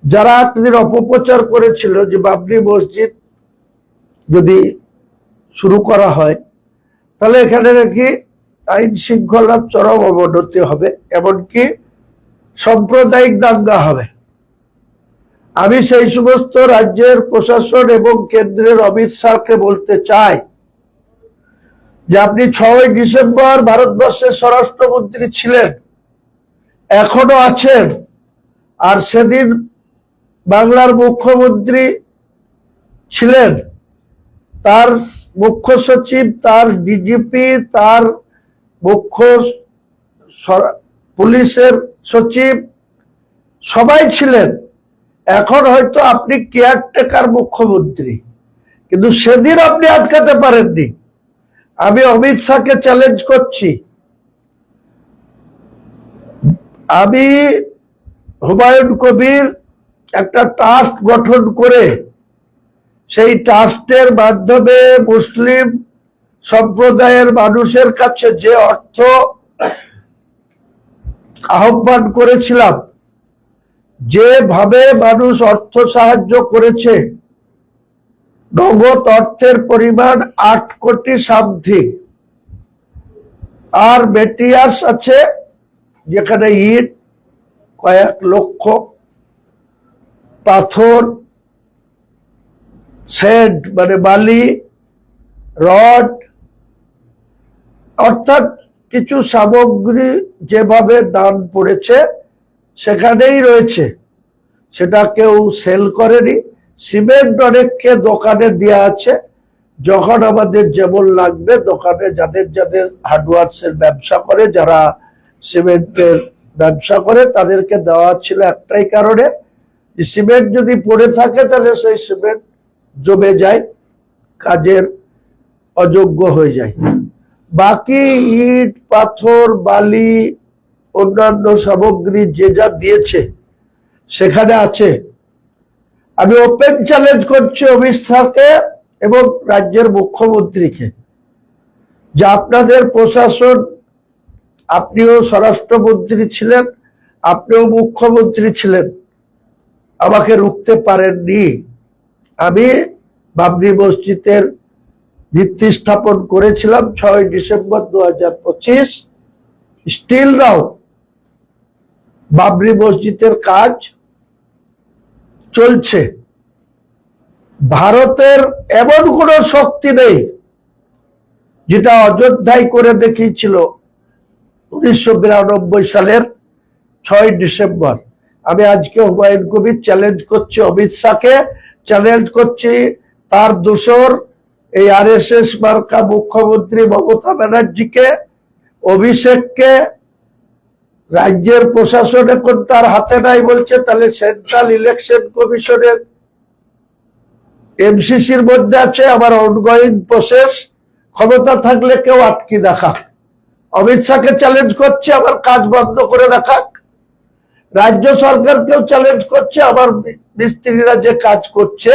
যারা একদিন অপপ্রচার করেছিল যে বাবরি মসজিদ যদি শুরু করা হয় তাহলে এখানে নাকি আইন শৃঙ্খলার চরম অবনতি হবে, এমনকি সাম্প্রদায়িক দাঙ্গা হবে। আমি সেই সমস্ত রাজ্যের প্রশাসন এবং কেন্দ্রের অমিত শাহকে বলতে চাই যে আপনি 6ই ডিসেম্বর ভারতবর্ষের স্বরাষ্ট্রমন্ত্রী ছিলেন, এখনো আছেন, আর সেদিন বাংলার মুখ্যমন্ত্রী ছিলেন। তার মুখ্য সচিব, তার ডিজিপি, তার মুখ্য পুলিশের সচিব সবাই ছিলেন। এখন হয়তো আপনি কেয়ারটেকার মুখ্যমন্ত্রী, কিন্তু সেদিন আপনি আটকাতে পারেননি। আমি অমিত শাহকে চ্যালেঞ্জ করছি, আমি হুমায়ুন কবির একটা ট্রাস্ট গঠন করে সেই ট্রাস্টের মাধ্যমে মুসলিম সম্প্রদায়ের মানুষের কাছে যে অর্থ আহ্বান করেছিলাম, যেভাবে মানুষ অর্থ সাহায্য করেছে, নগদ অর্থের পরিমাণ 8 কোটি সামথিং, আর মেটেরিয়ালস আছে যেখানে ইট কয়েক লক্ষ, পাথর, সেন্ট মানে বালি, রড, অর্থাৎ কিছু সামগ্রী যেভাবে দান পড়েছে সেখানেই রয়েছে, সেটা কেউ সেল করেনি। সিমেন্ট অনেককে দোকানে দেওয়া আছে, যখন আমাদের যেমন লাগবে দোকানে যাদের যাদের হার্ডওয়ার্কস এর ব্যবসা করে, যারা সিমেন্টের ব্যবসা করে তাদেরকে দেওয়া ছিল একটাই কারণে, সিমেন্ট যদি পড়ে থাকে তাহলে সেই সিমেন্ট জমে যায়, কাজের অযোগ্য হয়ে যায়। বাকি ইট, পাথর, বালি, অন্যান্য সামগ্রী যে যা দিয়েছে সেখানে আছে। আমি ওপেন চ্যালেঞ্জ করছি অমিত শাহকে এবং রাজ্যের মুখ্যমন্ত্রীকে যে আপনাদের প্রশাসন, আপনিও স্বরাষ্ট্রমন্ত্রী ছিলেন, আপনিও মুখ্যমন্ত্রী ছিলেন, আমাকে রুখতে পারেননি। আমি বাবরি মসজিদের ভিত্তি স্থাপন করেছিলাম 6ই ডিসেম্বর 2025। স্টিল নাও বাবরি মসজিদের কাজ চলছে। ভারতের এমন কোন শক্তি নেই যেটা অযোধ্যায় করে দেখিয়েছিল 1992 সালের 6ই ডিসেম্বর। আমি আজকে হুমায়ুন কবির চ্যালেঞ্জ করছি, অমিত শাহকে চ্যালেঞ্জ করছি, তার দোসর এই আরএসএস মার্কা মুখ্যমন্ত্রী মমতা ব্যানার্জিকে, অভিষেককে। রাজ্যের প্রশাসন এখন তার হাতে নাই বলছে, তাহলে সেন্ট্রাল ইলেকশন কমিশনের এমসিসির মধ্যে আছে, আবার অনগোয়িং প্রসেস, ক্ষমতা থাকলে কেউ আটকে দেখাক। অমিত শাহকে চ্যালেঞ্জ করছে আবার কাজ বন্ধ করে দেখাক। রাজ্য সরকারকেও চ্যালেঞ্জ করছে আবার মিস্ত্রিরা যে কাজ করছে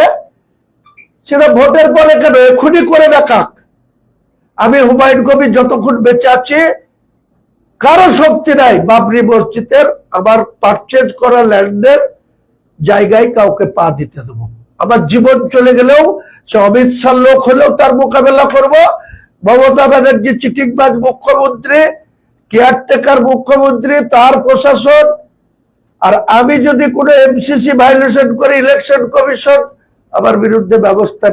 সেটা ভোটের পরে কেন, এখনই করে দেখাক। আমি হুমায়ুন কবির যতক্ষণ বেঁচে আছি কারো শক্তি নাই বাবরি মসজিদের আমার পারচেজ করা ল্যান্ডের জায়গায় কাউকে পা দিতে দেবো। আমার জীবন চলে গেলেও সে অমিত শাহ লোক হলেও তার মোকাবেলা করব। মমতা ব্যানার্জি চিটিংবাজ মুখ্যমন্ত্রী, কেয়ারটেকার মুখ্যমন্ত্রী, তার প্রশাসন, আর আমি যদি কোনো এমসিসি ভায়োলেশন করে ইলেকশন কমিশন আমার বিরুদ্ধে ব্যবস্থা